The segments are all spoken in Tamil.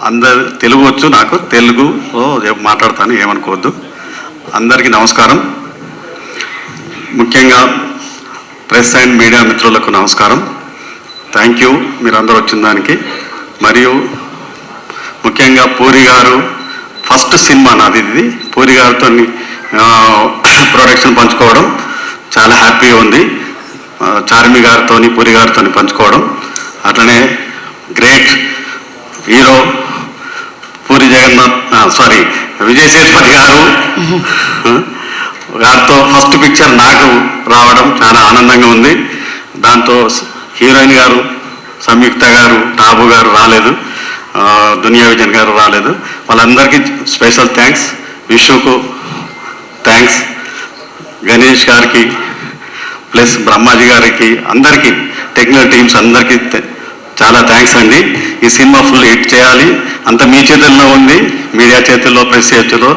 అందరు తెలుగు వచ్చు, నాకు తెలుగులో మాట్లాడతాను, ఏమనుకోవద్దు. అందరికీ నమస్కారం. ముఖ్యంగా ప్రెస్ అండ్ మీడియా మిత్రులకు నమస్కారం. థ్యాంక్ యూ మీరందరూ వచ్చిన దానికి. మరియు ముఖ్యంగా పూరి గారు ఫస్ట్ సినిమా నాది, ఇది పూరి గారితో ప్రొడక్షన్ పంచుకోవడం చాలా హ్యాపీగా ఉంది. చార్మి గారితో పూరి గారితో పంచుకోవడం, అట్లనే గ్రేట్ హీరో పూరి విజయ్ సేతుపతి గారితో ఫస్ట్ పిక్చర్ నాకు రావడం చాలా ఆనందంగా ఉంది. దాంతో హీరోయిన్ గారు సంయుక్త గారు, టాబు గారు రాలేదు, దునియా విజయన్ గారు రాలేదు. వాళ్ళందరికీ స్పెషల్ థ్యాంక్స్. విష్ణుకు థ్యాంక్స్, గణేష్ గారికి ప్లస్ బ్రహ్మాజీ గారికి, అందరికీ టెక్నికల్ టీమ్స్ అందరికీ చాలా థ్యాంక్స్ అండి. ఈ సినిమా ఫుల్ హిట్ చేయాలి, అంత మీ చేతుల్లో ఉంది, మీడియా చేతుల్లో, ప్రెస్ చేతుల్లో.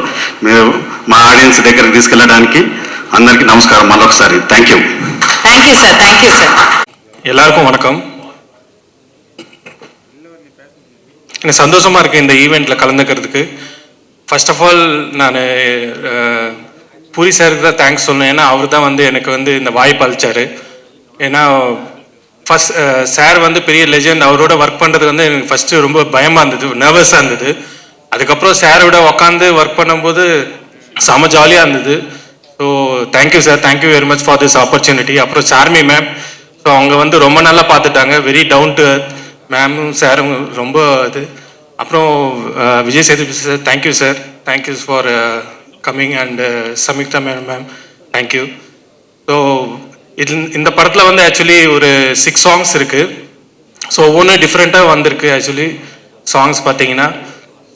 మీరు మా ఆడియన్స్ దగ్గరికి తీసుకెళ్ళడానికి అందరికీ నమస్కారం మరొకసారి. Thank you. Thank you sir. Thank you sir. எல்லாருக்கும் வணக்கம். எனக்கு சந்தோஷமா இருக்கு இந்த ஈவெண்ட்ல கலந்துக்கிறதுக்கு. ஃபர்ஸ்ட் ஆஃப் ஆல் நான் பூரி சாருக்கு தான் தேங்க்ஸ் சொல்லணும். ஏன்னா அவர் தான் எனக்கு இந்த வாய்ப்பு அளிச்சாரு. ஏன்னா ஃபர்ஸ்ட் சார் பெரிய லெஜெண்ட், அவரோட ஒர்க் பண்ணுறது எனக்கு ஃபஸ்ட்டு ரொம்ப பயமாக இருந்தது, நர்வஸாக இருந்தது. அதுக்கப்புறம் சாரோட உட்காந்து ஒர்க் பண்ணும்போது செம ஜாலியாக இருந்தது. So thank you sir, thank you very much for this opportunity. அப்புறம் சார்மி மேம், ஸோ அவங்க ரொம்ப நல்லா பார்த்துட்டாங்க, வெரி டவுன் டு எர்த். மேமும் சாரும் ரொம்ப இது. அப்புறம் Vijay Sethupathi sir, thank you sir, thank you for coming. And Samyuktha ma'am, thank you. So இந்த படத்தில் ஆக்சுவலி ஒரு 6 சாங்ஸ் இருக்குது. ஸோ ஒவ்வொன்றும் டிஃப்ரெண்ட்டாக வந்திருக்கு ஆக்சுவலி சாங்ஸ் பார்த்தீங்கன்னா.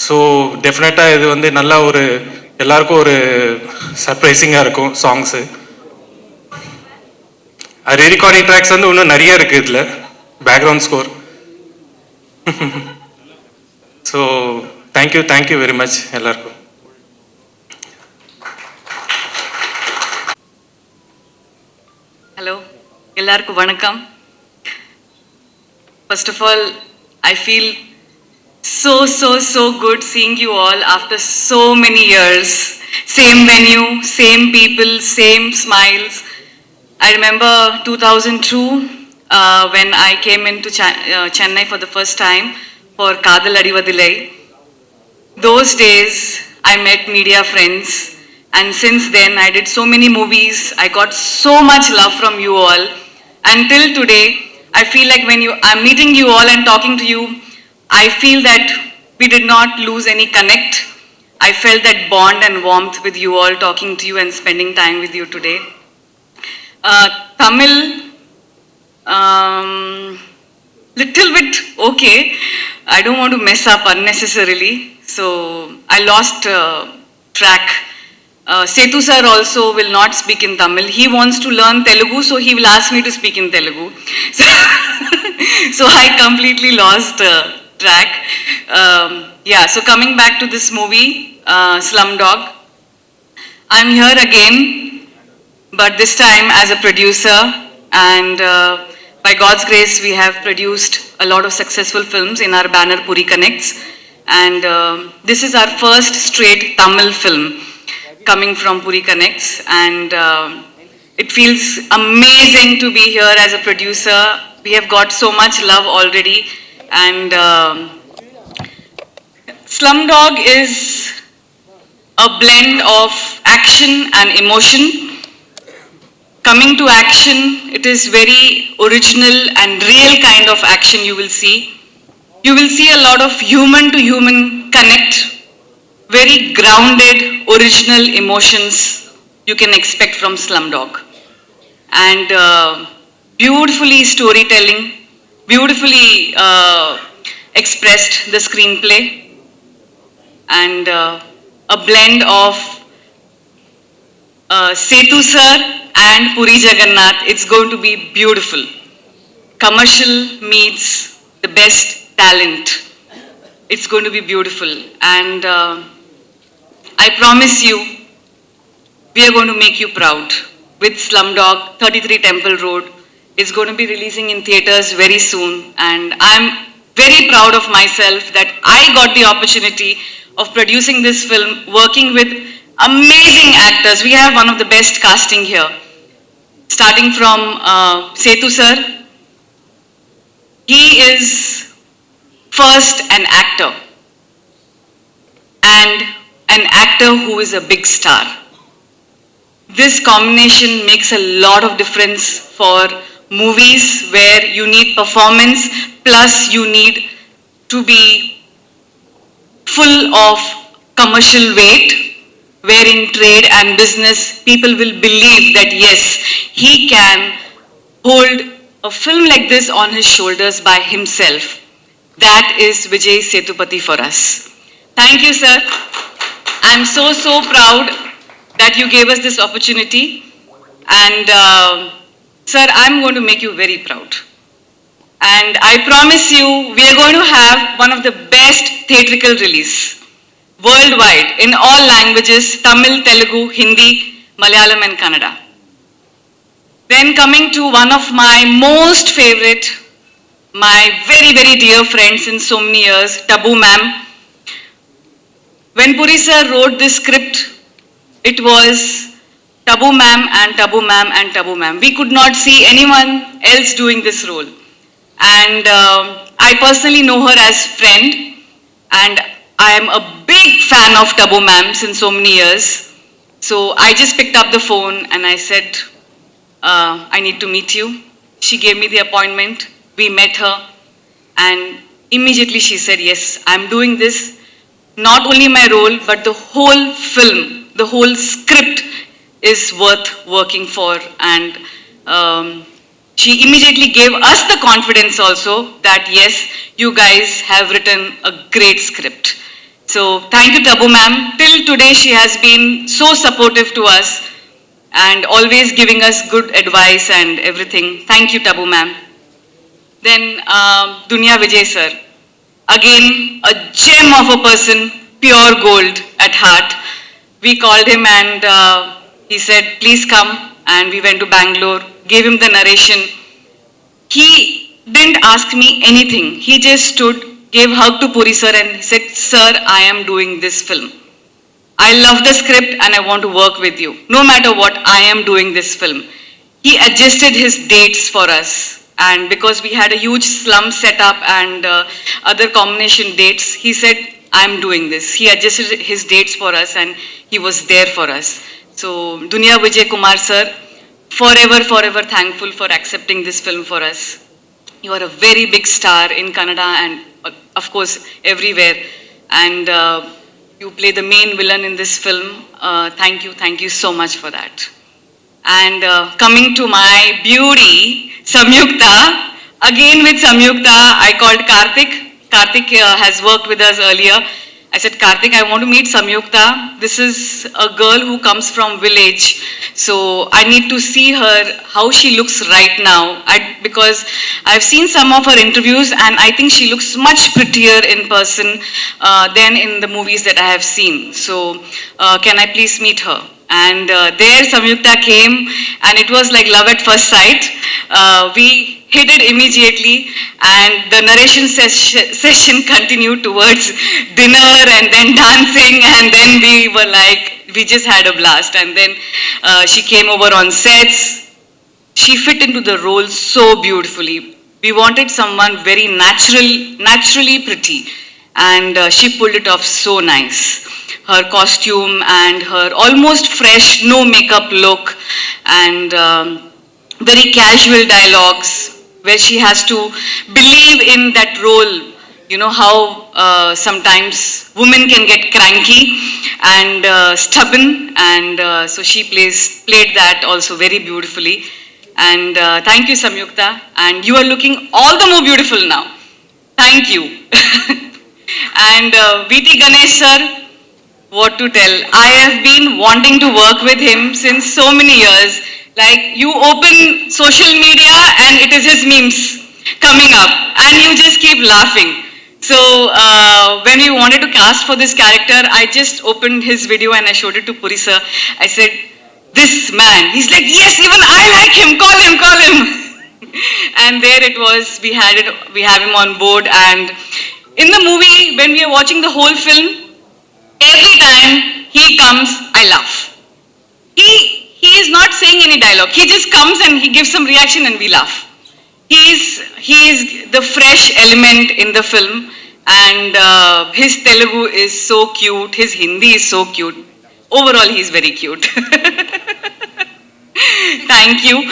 ஸோ டெஃபினட்டாக இது நல்லா ஒரு எல்லாருக்கும் ஒரு சர்ப்ரைசிங்காக இருக்கும் சாங்ஸு. ரீரெக்கார்டிங் ட்ராக்ஸ் இன்னும் நிறைய இருக்குது இதில், background score. So thank you very much எல்லாருக்கும். Hello, எல்லாருக்கும் வணக்கம். First of all, I feel so good seeing you all after so many years. Same venue, same people, same smiles. I remember 2002 when I came into Chennai for the first time for Kadal Adivadilai. Those days I met media friends. And since then, I did so many movies. I got so much love from you all. Until today, I feel like when I'm meeting you all and talking to you, I feel that we did not lose any connect. I felt that bond and warmth with you all, talking to you and spending time with you today. Tamil, little bit okay. I don't want to mess up unnecessarily. So I lost track. Sethu sir also will not speak in Tamil. He wants to learn Telugu, so he will ask me to speak in Telugu. So I completely lost track. So coming back to this movie, Slumdog, I'm here again, but this time as a producer, and by God's grace we have produced a lot of successful films in our banner Puri Connects, and this is our first straight Tamil film coming from Puri Connects, and it feels amazing to be here as a producer. We have got so much love already, and Slumdog is a blend of action and emotion. Coming to action, it is very original and real kind of action you will see. You will see a lot of human to human connect, very grounded, original emotions you can expect from Slumdog. And beautifully storytelling, beautifully expressed the screenplay, and a blend of Sethu sir and Puri Jagannath. It's going to be beautiful. Commercial meets the best talent. It's going to be beautiful. And I promise you, we are going to make you proud. With Slumdog, 33 Temple Road is going to be releasing in theaters very soon. And I'm very proud of myself that I got the opportunity of producing this film, working with amazing actors. We have one of the best casting here. Starting from Setu sir. He is first an actor and an actor who is a big star. This combination makes a lot of difference for movies where you need performance plus you need to be full of commercial weight, where in trade and business people will believe that yes, he can hold a film like this on his shoulders by himself. That is Vijay Sethupathi for us. Thank you, sir. I'm so proud that you gave us this opportunity. And sir, I'm going to make you very proud. And I promise you, we are going to have one of the best theatrical release worldwide in all languages, Tamil, Telugu, Hindi, Malayalam and Kannada. Then coming to one of my most favorite, my very dear friend since so many years, Tabu ma'am. When Puri sir wrote this script, it was Tabu ma'am and Tabu ma'am and Tabu ma'am. We could not see anyone else doing this role. And I personally know her as friend, and I am a big fan of Tabu ma'am since so many years. So I just picked up the phone and I said, I need to meet you. She gave me the appointment. We met her and immediately she said, yes, I'm doing this. Not only my role, but the whole film, the whole script is worth working for. And she immediately gave us the confidence also that yes, you guys have written a great script. So thank you, Tabu ma'am. Till today, she has been so supportive to us and always giving us good advice and everything. Thank you, Tabu ma'am. Then Dunya Vijay sir. Again, a gem of a person, pure gold at heart. We called him and he said, please come. And we went to Bangalore, gave him the narration. He didn't ask me anything. He just stood, gave hug to Puri sir and he said, sir, I am doing this film. I love the script and I want to work with you. No matter what, I am doing this film. He adjusted his dates for us. And because we had a huge slum set up and other combination dates, he said, I'm doing this. He adjusted his dates for us and he was there for us. So, Dunya Vijay Kumar sir, forever thankful for accepting this film for us. You are a very big star in Kannada and of course everywhere. And you play the main villain in this film. Thank you so much for that. And coming to my beauty, Samyukta. Again with Samyukta, I called Karthik. Karthik has worked with us earlier. I said, Karthik, I want to meet Samyukta. This is a girl who comes from village. So I need to see her, how she looks right now. Because I've seen some of her interviews and I think she looks much prettier in person than in the movies that I have seen. So can I please meet her? And there Samyukta came and it was like love at first sight. We hit it immediately and the narration session continued towards dinner and then dancing and then we just had a blast. And then she came over on sets. She fit into the role so beautifully. We wanted someone very naturally pretty and she pulled it off so nice. Her costume and her almost fresh, no makeup look and very casual dialogues where she has to believe in that role. You know how sometimes women can get cranky and stubborn and so she played that also very beautifully. And thank you, Samyukta. And you are looking all the more beautiful now. Thank you. And V.T. Ganesh sir, what to tell? I have been wanting to work with him since so many years. Like you open social media and it is his memes coming up and you just keep laughing. So when we wanted to cast for this character, I just opened his video and I showed it to Puri sir. I said, this man, he's like, yes, even I like him, call him. And there rare it was we have him on board. And in the movie, when we are watching the whole film, every time he comes, I laugh. He is not saying any dialogue. He just comes and he gives some reaction and we laugh. He is the fresh element in the film, and his Telugu is so cute. His Hindi is so cute. Overall, he is very cute. Thank you.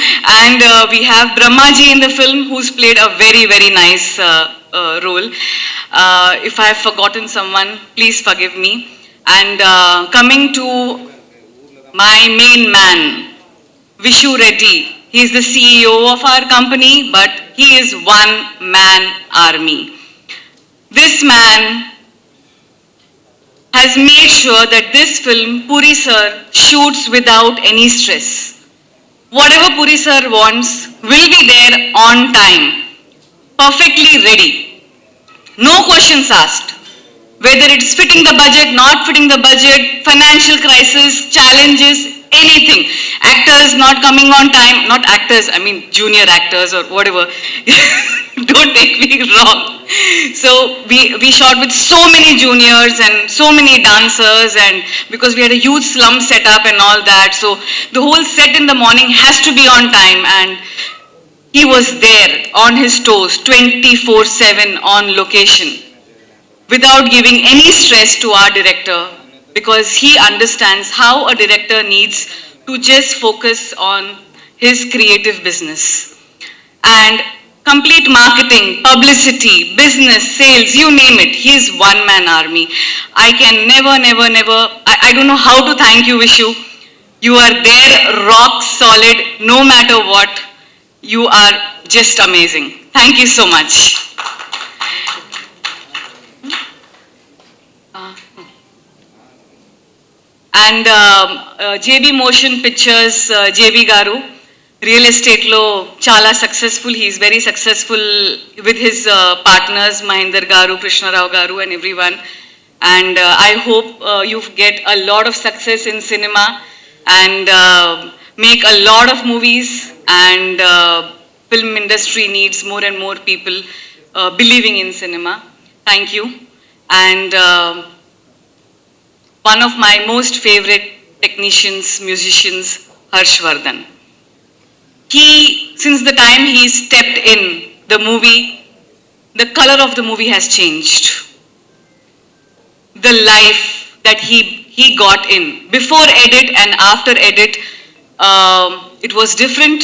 And we have Brahmaji in the film, who's played a very, very nice role. If I have forgotten someone, please forgive me. And coming to my main man, Vishu Reddy. He is the CEO of our company, but he is one-man army. This man has made sure that this film, Puri Sir, shoots without any stress. Whatever Puri Sir wants will be there on time, perfectly ready. No questions asked. Whether it's fitting the budget, not fitting the budget, financial crisis, challenges, anything. Actors not coming on time, not actors, I mean junior actors or whatever. Don't take me wrong. So we shot with so many juniors and so many dancers, and because we had a huge slum setup and all that, so the whole set in the morning has to be on time, and he was there on his toes 24/7 on location without giving any stress to our director, because he understands how a director needs to just focus on his creative business. And complete marketing, publicity, business, sales, you name it, he is one-man army. I can never, I don't know how to thank you, Vishu. You are there, rock solid, no matter what. You are just amazing. Thank you so much. And JB Motion Pictures, JB Garu, real estate lo chala successful. He is very successful with his partners, Mahinder Garu, Krishna Rao Garu, and everyone. And I hope you get a lot of success in cinema and make a lot of movies. And film industry needs more and more people believing in cinema. Thank you. And one of my most favorite technicians, musicians, Harshvardhan. He, since the time he stepped in the movie, the color of the movie has changed. The life that he got in. Before edit and after edit, it was different,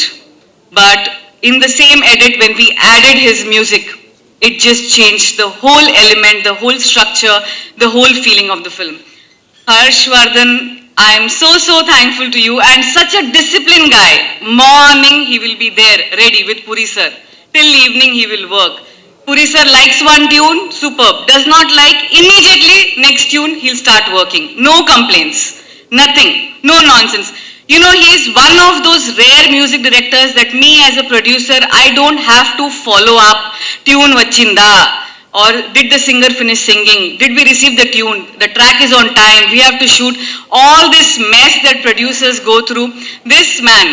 but in the same edit, when we added his music, it just changed the whole element, the whole structure, the whole feeling of the film. Harshvardhan, I am so thankful to you, and such a disciplined guy. Morning he will be there ready with Puri Sir. Till evening he will work. Puri Sir likes one tune, superb. Does not like, immediately next tune he'll start working. No complaints, nothing, no nonsense. You know, he is one of those rare music directors that me as a producer, I don't have to follow up. Tune vachinda. Or did the singer finish singing? Did we receive the tune? The track is on time. We have to shoot. All this mess that producers go through. This man,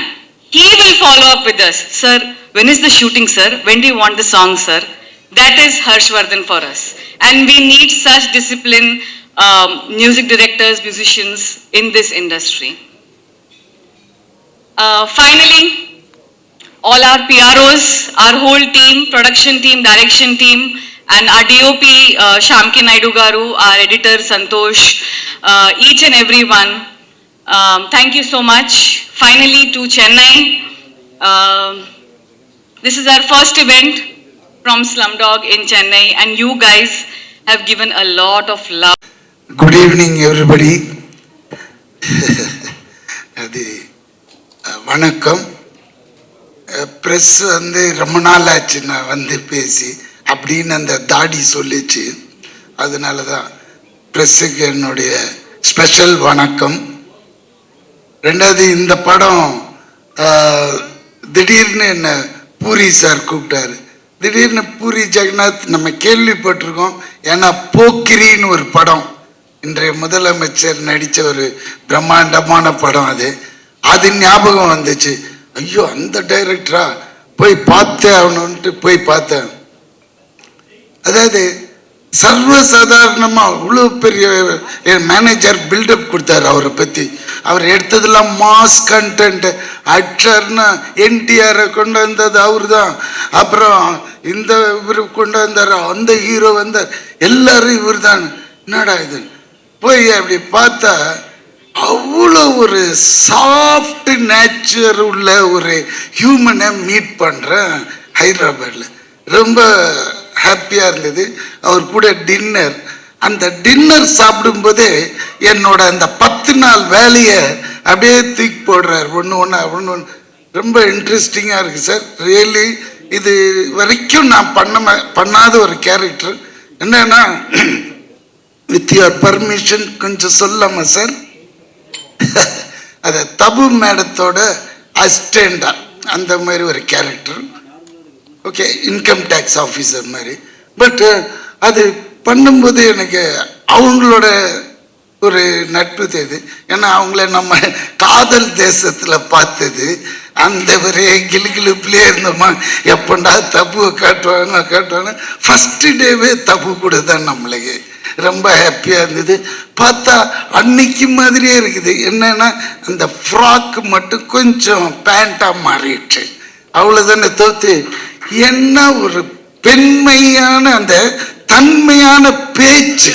he will follow up with us. Sir, when is the shooting, sir? When do you want the song, sir? That is Harshvardhan for us. And we need such disciplined music directors, musicians in this industry. Finally, all our PROs, our whole team, production team, direction team, and our DOP, Shamki Naidu Garu, our editor, Santosh, each and every one, thank you so much. Finally, to Chennai, this is our first event from Slumdog in Chennai, and you guys have given a lot of love. Good evening, everybody. வணக்கம். பிரஸ் ரொம்ப நாள் ஆச்சு நான் பேசி அப்படின்னு அந்த தாடி சொல்லிச்சு. அதனால தான் ப்ரெஸ்ஸுக்கு என்னுடைய ஸ்பெஷல் வணக்கம். ரெண்டாவது, இந்த படம் திடீர்னு என்ன பூரி சார் கூப்பிட்டாரு. திடீர்னு பூரி ஜெகநாத் நம்ம கேள்விப்பட்டிருக்கோம். ஏன்னா போக்கிரின்னு ஒரு படம், இன்றைய முதலமைச்சர் நடித்த ஒரு பிரம்மாண்டமான படம், அது ஞாபகம் வந்துச்சு. ஐயோ, அந்த டைரக்டரா போய் பார்த்தே ஆகணும்ட்டு போய் பார்த்தேன். அதாவது சர்வசாதாரணமா அவ்வளோ பெரிய மேனேஜர் பில்டப் கொடுத்தாரு அவரை பத்தி. அவர் எடுத்ததெல்லாம் மாஸ் கண்டென்ட். ஆக்டர்னா என்டிஆரை கொண்டு வந்தது அவரு தான், அப்புறம் இந்த இவரு கொண்டு வந்தார், அந்த ஹீரோ வந்தார், எல்லாரும் இவர் தான். என்னடா இது போய் அப்படி பார்த்தா அவ்வளோ ஒரு சாஃப்ட் நேச்சர் உள்ள ஒரு ஹியூமனை மீட் பண்ணுறேன் ஹைதராபாத்தில். ரொம்ப ஹாப்பியாக இருந்தது. அவர் கூட டின்னர், அந்த டின்னர் சாப்பிடும்போதே என்னோட அந்த 10 நாள் வேலையை அப்படியே தூக்கி போடுறார் ஒன்று ஒன்று. ரொம்ப இன்ட்ரெஸ்டிங்காக இருக்குது சார். ரியலி இது வரைக்கும் நான் பண்ணாத ஒரு கேரக்டர். என்னன்னா, வித் யுவர் பர்மிஷன் கொஞ்சம் சொல்லாமா சார்? அது தபு மேடத்தோட அசிஸ்டண்டா அந்த மாதிரி ஒரு character. Okay, income tax officer மாதிரி. பட் அது பண்ணும்போது எனக்கு அவங்களோட ஒரு நட்பு தேது. ஏன்னா அவங்கள நம்ம காதல் தேசத்தில் பார்த்தது. அந்த ஒரே கிளுகிளுப்புலேயே இருந்தோமா, எப்பண்டா தபுவை காட்டுவாங்க. ஃபஸ்ட்டு டேவே தபு கூட தான் நம்மளுக்கு ரொம்ப ஹாப்பியாக இருந்தது. பார்த்தா அன்னைக்கு மாதிரியே இருக்குது. என்னன்னா அந்த ஃப்ராக் மட்டும் கொஞ்சம் பேண்ட்டாக மாறிடுச்சு, அவ்வளோதானே தோத்து. என்ன ஒரு பெண்மையான அந்த தன்மையான பேச்சு,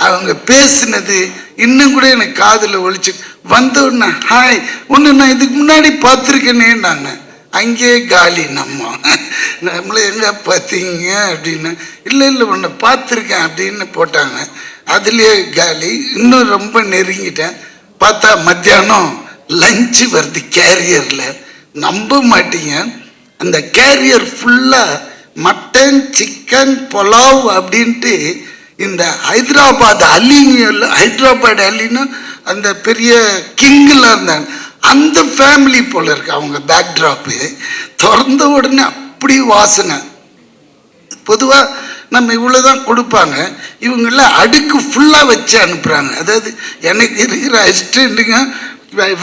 அவங்க பேசினது இன்னும் கூட எனக்கு காதில் ஒழிச்சு வந்த உடனே, ஹாய் ஒன்று நான் இதுக்கு முன்னாடி பார்த்துருக்கேனே. நாங்கள் அங்கேயே காலி நம்மளை எங்கே பார்த்தீங்க அப்படின்னு. இல்லை ஒன்று பார்த்துருக்கேன் அப்படின்னு போட்டாங்க. அதுலேயே காலி. இன்னும் ரொம்ப நெருங்கிட்டேன். பார்த்தா மத்தியானம் லஞ்சு வருது கேரியரில். நம்ப மாட்டீங்க, அந்த கேரியர் ஃபுல்லாக மட்டன் சிக்கன் புலாவ் அப்படின்ட்டு இந்த ஹைதராபாத் அலின்னா அந்த பெரிய கிங்கில் இருந்தாங்க, அந்த ஃபேமிலி போல இருக்கு அவங்க பேக்ட்ராப்பு. திறந்த உடனே அப்படி வாசனை. பொதுவாக நம்ம இவ்வளோதான் கொடுப்பாங்க, இவங்கெல்லாம் அடுக்கு ஃபுல்லாக வச்சு அனுப்புகிறாங்க. அதாவது எனக்கு இருக்கிற அசிஸ்டண்ட்டுங்க,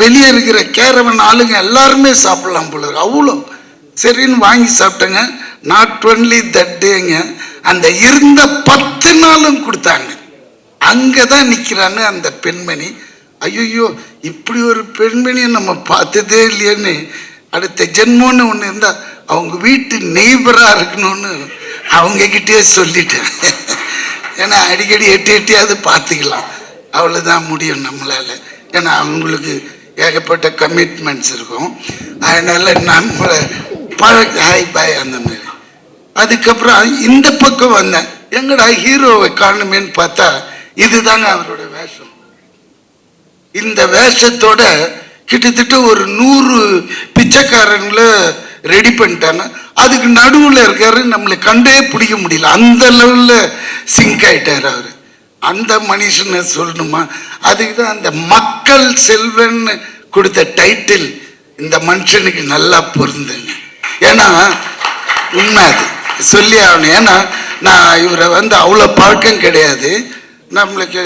வெளியே இருக்கிற கேரவன் ஆளுங்க எல்லாருமே சாப்பிடலாம் போல இருக்கு. அவ்வளோ சரின்னு வாங்கி சாப்பிட்டேங்க. நாட் ஒன்லி தட் டேங்க, அந்த இருந்த 10 நாளும் கொடுத்தாங்க. அங்கே தான் நிற்கிறாங்க அந்த பெண்மணி. ஐயோ, இப்படி ஒரு பெண்மணியை நம்ம பார்த்ததே இல்லையேன்னு, அடுத்த ஜென்மோன்னு ஒன்று இருந்தால் அவங்க வீட்டு நெய்பராக இருக்கணும்னு அவங்கக்கிட்டே சொல்லிட்டேன். ஏன்னா அடிக்கடி எட்டியாவது பார்த்துக்கலாம், அவ்வளோதான் முடியும் நம்மளால். ஏன்னா அவங்களுக்கு ஏகப்பட்ட கமிட்மெண்ட்ஸ் இருக்கும். அதனால் நம்மளை ஹாய் பாய் அந்த மாதிரி. அதுக்கப்புறம் இந்த பக்கம் வந்தேன், எங்கடா ஹீரோவை காணுமேன்னு பார்த்தா இதுதாங்க அவரோட வேஷம். இந்த வேஷத்தோட கிட்டத்தட்ட ஒரு 100 பிச்சைக்காரங்களை ரெடி பண்ணிட்டாங்க. அதுக்கு நடுவில் இருக்காரு, நம்மளை கண்டே பிடிக்க முடியல, அந்த லெவலில் சிங்க் ஆயிட்டார் அவர். அந்த மனுஷனை சொல்லணுமா? அதுக்கு தான் அந்த மக்கள் செல்வன்னு கொடுத்த டைட்டில் இந்த மனுஷனுக்கு நல்லா பொருந்துங்க. ஏன்னா உண்மை அது சொல்லி ஆகணும். ஏன்னா நான் இவரை அவ்வளோ பழக்கம் கிடையாது நம்மளுக்கு.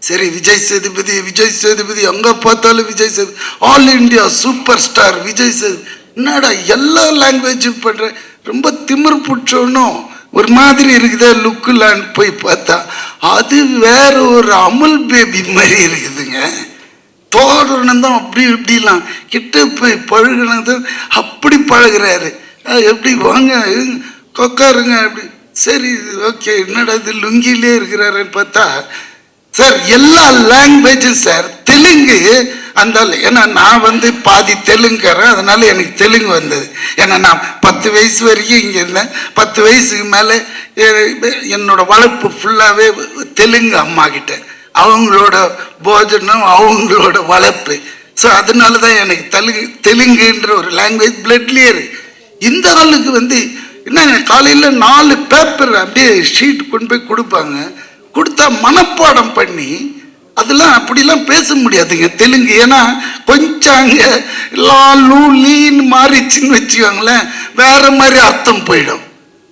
சரி, விஜய் சேதுபதி எங்கே பார்த்தாலும் Vijay Sethupathi, all India super star Vijay Sethupathi. என்னடா எல்லா லாங்குவேஜும் பண்ணுற, ரொம்ப திமிர் பிடிச்சோன்னும் ஒரு மாதிரி இருக்குதா லுக்குலான்னு போய் பார்த்தா அது வேற ஒரு அமுல் பேபி மாதிரி இருக்குதுங்க. தோரணம் தான் அப்படி இப்படிலாம் கிட்ட போய் பழகினது அப்படி பழகிறாரு. எப்படி வாங்க கொக்காருங்க அப்படி. சரி ஓகே, என்னடா இது லுங்கிலே இருக்கிறாருன்னு பார்த்தா சார் எல்லா லாங்குவேஜும் சார். தெலுங்கு அந்த, ஏன்னா நான் பாதி தெலுங்குறேன், அதனால எனக்கு தெலுங்கு வந்தது. ஏன்னா நான் 10 வயசு வரைக்கும் இங்கே இருந்தேன். 10 வயசுக்கு மேலே என்னோட வளர்ப்பு ஃபுல்லாகவே தெலுங்கு அம்மா கிட்ட, அவங்களோட போஜனம் அவங்களோட வளர்ப்பு. ஸோ அதனால தான் எனக்கு தெலுங்குன்ற ஒரு லாங்குவேஜ் பிளட்லேயே இருக்கு. இந்த ஆளுக்கு என்ன காலையில் 4 பேப்பர் அப்படியே ஷீட் கொண்டு போய் கொடுப்பாங்க. கொடுத்தா மனப்பாடம் பண்ணி அதெல்லாம் அப்படிலாம் பேச முடியாதுங்க தெலுங்கு. ஏன்னா கொஞ்சம் அங்கே லீன்னு மாறிச்சுன்னு வச்சுக்கோங்களேன், வேற மாதிரி அர்த்தம் போயிடும்.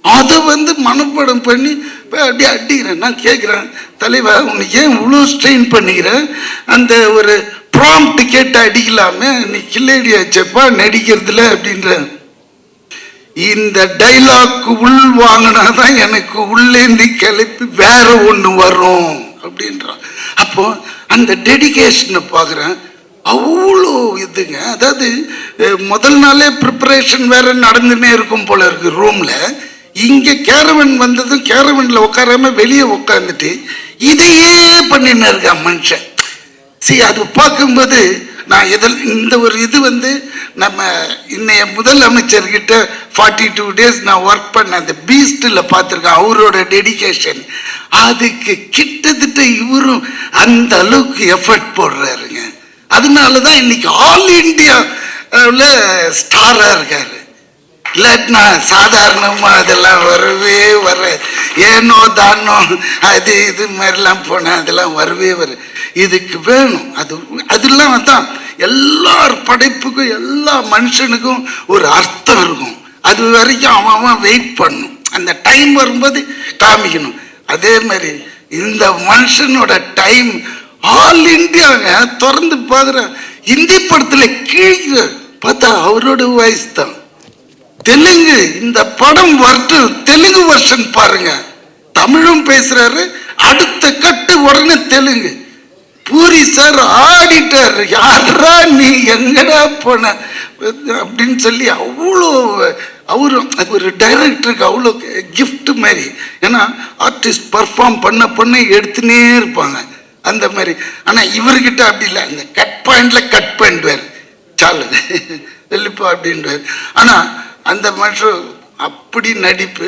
அதை மனப்பாடம் பண்ணி அப்படியே அடிக்கிறேன். நான் கேட்குறேன், தலைவா உனக்கு ஏன் இவ்வளோ ஸ்ட்ரெயின் பண்ணிக்கிறேன்? அந்த ஒரு ப்ராம்ப்ட் கேட்டு அடிக்கலாமே, நீ கில்லேடி ஆச்சப்பா நடிக்கிறதுல அப்படின்ற இந்த டைலாக் உள் வாங்கினாதான் எனக்கு உள்ளேந்து கிளப்பி வேற ஒண்ணு வரும் அப்படின்றான். அப்போ அந்த டெடிகேஷனை பார்க்குறேன். அவ்வளோ இதுங்க. அதாவது முதல் நாளே ப்ரிப்பரேஷன் வேற நடந்துன்னே இருக்கும் போல இருக்கு ரூம்ல. இங்க கேரவன் வந்ததும் கேரவன்ல உட்காராம வெளியே உட்காந்துட்டு இதையே பண்ணின்னு இருக்கான் மனுஷன். சரி, அது பார்க்கும்போது நான் இந்த ஒரு இது வந்து நம்ம இன்னைய முதலமைச்சர்கிட்ட 42 டேஸ் நான் ஒர்க் பண்ண அந்த பீஸ்டில் பார்த்துருக்கேன். அவரோட டெடிகேஷன் அதுக்கு கிட்டத்தட்ட இவரும் அந்த அளவுக்கு எஃபர்ட் போடுறாருங்க. அதனால தான் இன்னைக்கு ஆல் இண்டியாவில் ஸ்டாராக இருக்காரு. இல்லாட்டினா சாதாரணமா அதெல்லாம் வரவே வர ஏனோ தானோ அது இது மாதிரிலாம் போனா அதெல்லாம் வரவே இதுக்கு வேணும். அதெல்லாம் தான் எல்லார் படைப்புக்கும் எல்லா மனுஷனுக்கும் ஒரு அர்த்தம் இருக்கும். அது வரைக்கும் அவன் வெயிட் பண்ணும். அந்த டைம் வரும்போது காமிக்கணும். அதே மாதிரி இந்த மனுஷனோட டைம் ஆல் இண்டியாங்க. திறந்து பார்க்குற இந்தி படத்துல கீழே பார்த்தா அவரோட வாய்ஸ் தான். தெலுங்கு இந்த படம் வரட்டும், தெலுங்கு வெர்ஷன் பாருங்க. தமிழும் பேசுறாரு, அடுத்த கட்டு உடனே தெலுங்கு. பூரி சார் ஆடிட்டார். யாரா நீ எங்கடா போன அப்படின்னு சொல்லி அவ்வளோ அவரும் ஒரு டைரக்டருக்கு அவ்வளோ கிஃப்ட் மாதிரி. ஏன்னா ஆர்டிஸ்ட் பர்ஃபார்ம் பண்ண எடுத்துனே இருப்பாங்க அந்த மாதிரி. ஆனால் இவர்கிட்ட அப்படி இல்லை. அந்த கட் பாயிண்ட்ல கட் பண்ணிடுவார், சாலு வெள்ளிப்பா அப்படின்வார். ஆனால் அந்த மனுஷன் அப்படி நடிப்பு.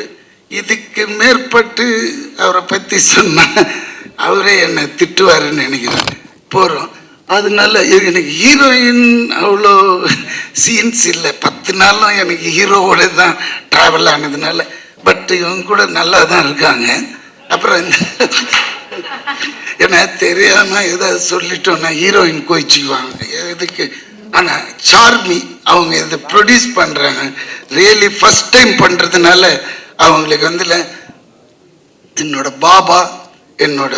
இதுக்கு மேற்பட்டு அவரை பற்றி சொன்னா அவரே என்னை திட்டுவாருன்னு நினைக்கிறேன். போகிறோம். அதனால எனக்கு ஹீரோயின் அவ்வளோ சீன்ஸ் இல்லை. 10 நாளும் எனக்கு ஹீரோவோட தான் ட்ராவல் ஆனதுனால. பட் இவங்க கூட நல்லா தான் இருக்காங்க. அப்புறம் இந்த ஏன்னா தெரியாமல் ஏதாவது சொல்லிட்டோன்னா ஹீரோயின் கோச்சிக்குவாங்க எதுக்கு. ஆனால் சார்மி அவங்க இதை ப்ரொடியூஸ் பண்ணுறாங்க. ரியலி ஃபஸ்ட் டைம் பண்ணுறதுனால அவங்களுக்கு வந்துல என்னோட பாபா என்னோட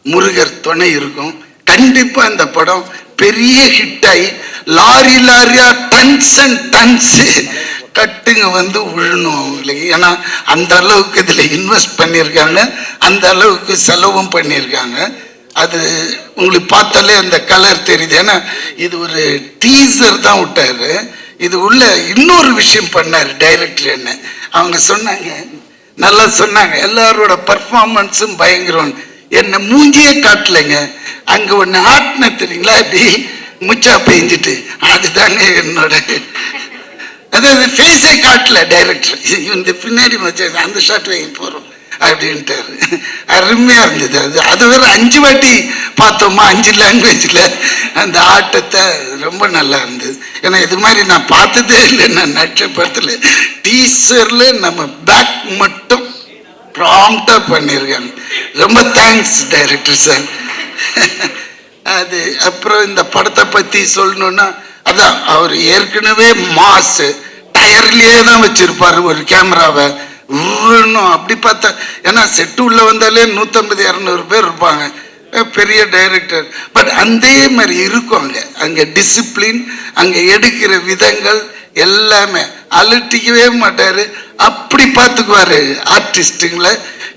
முருகர் துணை இருக்கும். கண்டிப்பாக இந்த படம் பெரிய ஹிட் ஆகி லாரியா டன்ஸ் அண்ட் டன்ஸ் கட்டுங்க வந்து விழணும் அவங்களுக்கு. ஏன்னா அந்த அளவுக்கு இதில் இன்வெஸ்ட் பண்ணியிருக்காங்க, அந்த அளவுக்கு செலவும் பண்ணியிருக்காங்க. அது உங்களுக்கு பார்த்தாலே அந்த கலர் தெரியுது. ஏன்னா இது ஒரு டீசர் தான் விட்டாரு. இது உள்ள இன்னொரு விஷயம் பண்ணார் டைரக்டர். என்ன அவங்க சொன்னாங்க, நல்லா சொன்னாங்க, எல்லாரோட பர்ஃபார்மன்ஸும் பயங்கரம். என்ன மூஞ்சியே காட்டலைங்க. அங்க ஒன்று ஆட்டின தெரியுங்களா, இப்படி முச்சா பெஞ்சிட்டு, அதுதாங்க என்னோட. அதாவது ஃபேஸே காட்டல டைரக்டர். இந்த பின்னாடி மச்சா அந்த ஷாட் வாங்கி போகிறோம் அப்படின்ட்டாரு. அருமையாக இருந்தது. அது வேற 5 வாட்டி பார்த்தோமா, 5 லாங்குவேஜில் அந்த ஆட்டத்தை. ரொம்ப நல்லா இருந்தது. ஏன்னா இது மாதிரி நான் பார்த்ததே இல்லை. நான் நட்சப்படத்தில் டீசரில் நம்ம பேக் மட்டும் ப்ராம்ப்டாக பண்ணியிருக்காங்க. ரொம்ப தேங்க்ஸ் டைரக்டர் சார். அது அப்புறம் இந்த படத்தை பற்றி சொல்லணுன்னா, அதான் அவர் ஏற்கனவே மாசு டயர்லேயே தான் வச்சிருப்பாரு ஒரு கேமராவை. இன்னும் அப்படி பார்த்தா, ஏன்னா செட்டு உள்ள வந்தாலே 150-200 பேர் இருப்பாங்க, பெரிய டைரக்டர். பட் அதே மாதிரி இருக்கும் அங்கே டிசிப்ளின், அங்கே எடுக்கிற விதங்கள் எல்லாமே. அலட்டிக்கவே மாட்டார், அப்படி பார்த்துக்குவாரு ஆர்டிஸ்ட்டுங்களை.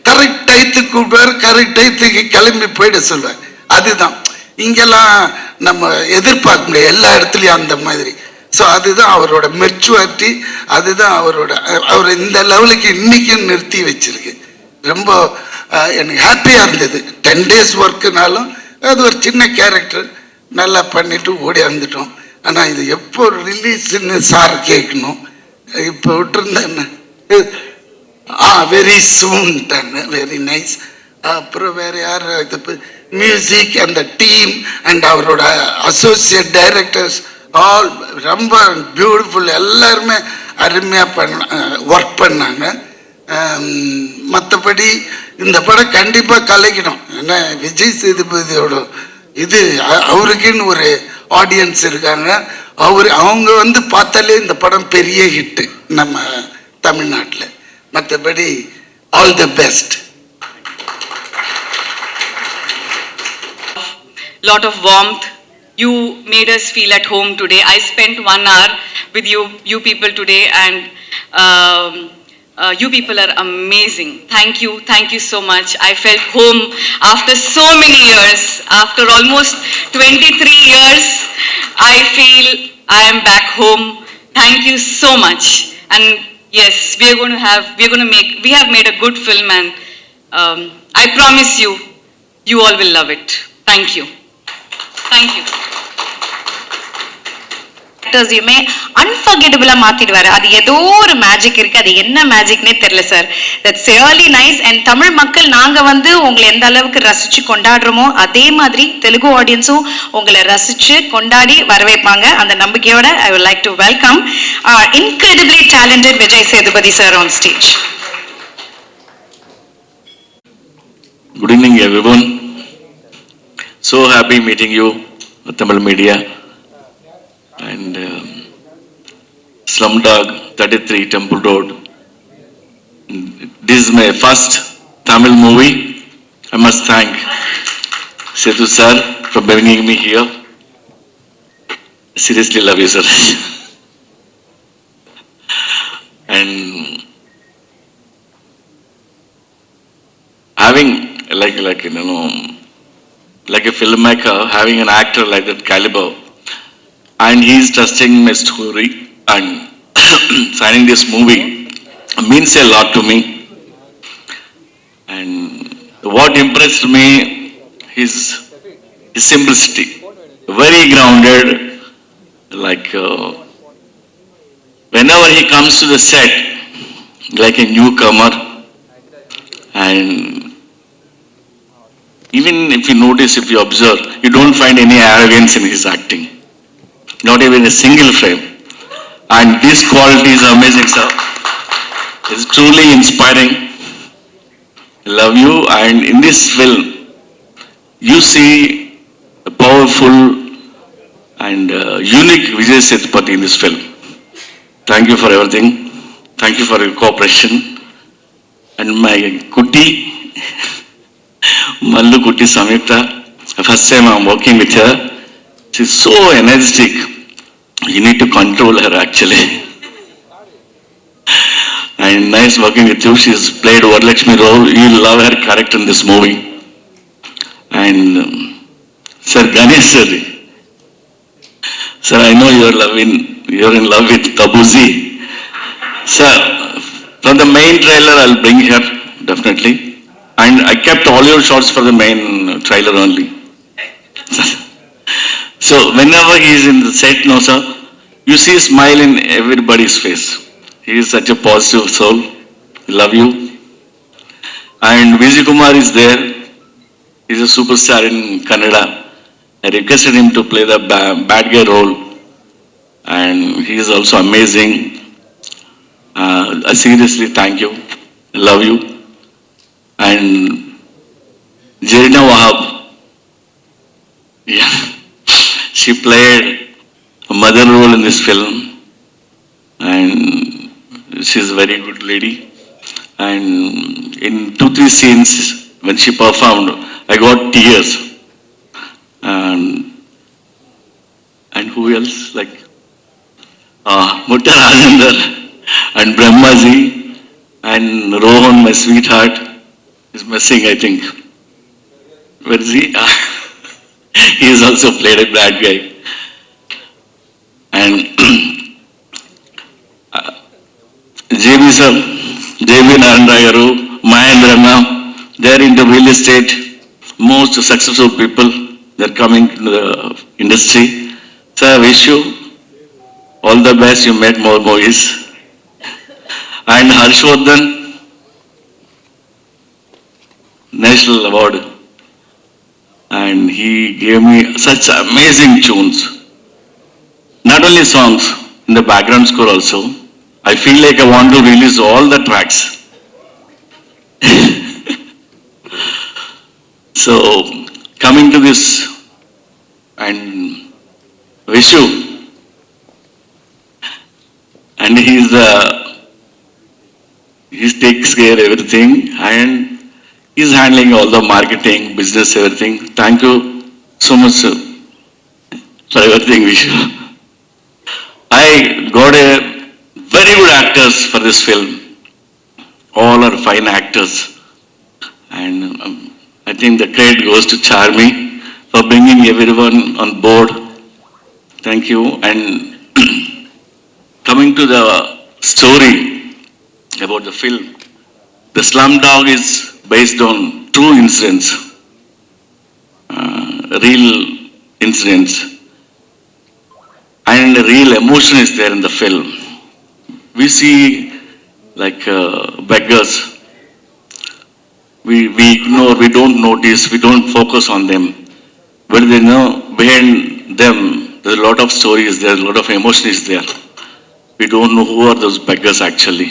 கரெக்ட் டயத்துக்கு கூப்பிடுவார், கரெக்ட் டயத்துக்கு கிளம்பி போயிட சொல்லுவார். அதுதான் இங்கெல்லாம் நம்ம எதிர்பார்க்க முடியாது எல்லா இடத்துலையும் அந்த மாதிரி. ஸோ அதுதான் அவரோட மெச்சூரிட்டி. அதுதான் அவர் இந்த லெவலுக்கு இன்னைக்கும் நிறுத்தி வச்சிருக்கு. ரொம்ப எனக்கு ஹாப்பியாக இருந்தது. 10 டேஸ் ஒர்க்குனாலும் அது ஒரு சின்ன கேரக்டர் நல்லா பண்ணிட்டு ஓடி வந்துட்டோம். ஆனால் இது எப்போ ரிலீஸ்ன்னு சார் கேட்கணும். இப்போ விட்டுருந்தேன். வெரி சூன் தானே. Very nice. அப்புறம் வேறு யார், இது மியூசிக் அந்த டீம் அண்ட் அவரோட அசோசியேட் டைரக்டர்ஸ் ஆல் ரொம்ப பியூட்டிஃபுல். எல்லாருமே அருமையாக ஒர்க் பண்ணாங்க. மற்றபடி இந்த படம் கண்டிப்பாக கலைக்கணும். ஏன்னா விஜய் சேதுபதியோட இது அவருக்குன்னு ஒரு ஆடியன்ஸ் இருக்காங்க. அவங்க வந்து பார்த்தாலே இந்த படம் பெரிய ஹிட்டு நம்ம தமிழ்நாட்டில். மற்றபடி all the best. Lot of warmth. You made us feel at home today. I spent 1 hour with you people today, and you people are amazing. Thank you so much. I felt home after so many years. After almost 23 years, I feel I am back home. Thank you so much. And yes, we have made a good film, and I promise you, you all will love it. Thank you. Thank you. ஆக்டர்ஸையுமே அன்ஃபர்கெட்டபிளா மாத்திடுவாரு. அது ஏதோ ஒரு மேஜிக் இருக்கு. அது என்ன மேஜிக்னே தெரியல sir. That's really nice. And Tamil மக்கள் நாங்க வந்து உங்களை எந்த அளவுக்கு ரசிச்சு கொண்டாடுறோமோ அதே மாதிரி தெலுங்கு ஆடியன்ஸும் உங்களை ரசிச்சு கொண்டாடி வரவேற்பாங்க. அந்த நம்பிக்கையோட I would like to welcome incredibly talented Vijay Sethupathi sir on stage. Good evening, everyone. So happy meeting you, Tamil media. And Slumdog 33 Temple Road. This is my first Tamil movie. I must thank Sethu sir for bringing me here. Seriously love you, sir. And having like a filmmaker, having an actor like that caliber, and he's trusting my story and signing this movie means a lot to me. And what impressed me is his simplicity, very grounded, like whenever he comes to the set like a newcomer. And even if you notice, if you observe, you don't find any arrogance in his acting. Not even a single frame. And this quality is amazing, sir. It's truly inspiring. I love you. And in this film, you see a powerful and unique Vijay Sethupathi in this film. Thank you for everything. Thank you for your cooperation. And my Kutti, Mallu Kutti Samyukta, first time I'm working with her. She's so energetic. You need to control her actually. And nice working with you. She's played Varalakshmi role. You'll love her character in this movie. And Sir Ganesh sir. Sir, I know you're in love with Tabuzi. Sir, from the main trailer I'll bring her definitely. And I kept all your shots for the main trailer only. So whenever he is in the set, no sir, you see a smile in everybody's face. He is such a positive soul. Love you. And Vijay Kumar is there. He is a superstar in Kannada. I requested him to play the bad guy role. And he is also amazing. I seriously thank you. Love you. And Jarina Wahab. Yeah. She played a mother role in this film, and she's a very good lady. And in 2-3 scenes when she performed, I got tears. And who else? Like Mutta Rajendra and Brahmaji and Rohan, my sweetheart, is missing, I think. Where is he? He has also played a bad guy. And JB sir, JB Narendra, Mahendrana, they are into real estate, most successful people, they are coming to the industry. So I wish you all the best, you made more movies. And Harshvardhan, National Award. And he gave me such amazing tunes. Not only songs, in the background score also. I feel like I want to release all the tracks. So, coming to this, and Vishu, and he takes care of everything, and he's handling all the marketing, business, everything. Thank you so much, sir. for everything, Vishu. I got a very good actors for this film. All are fine actors. And I think the credit goes to Charmi for bringing everyone on board. Thank you. And coming to the story about the film, the Slumdog is based on true incidents, real incidents, and real emotion is there in the film. We see like beggars, we ignore, we don't notice, we don't focus on them, but they know behind them there's a lot of stories, there's a lot of emotion is there. We don't know who are those beggars actually.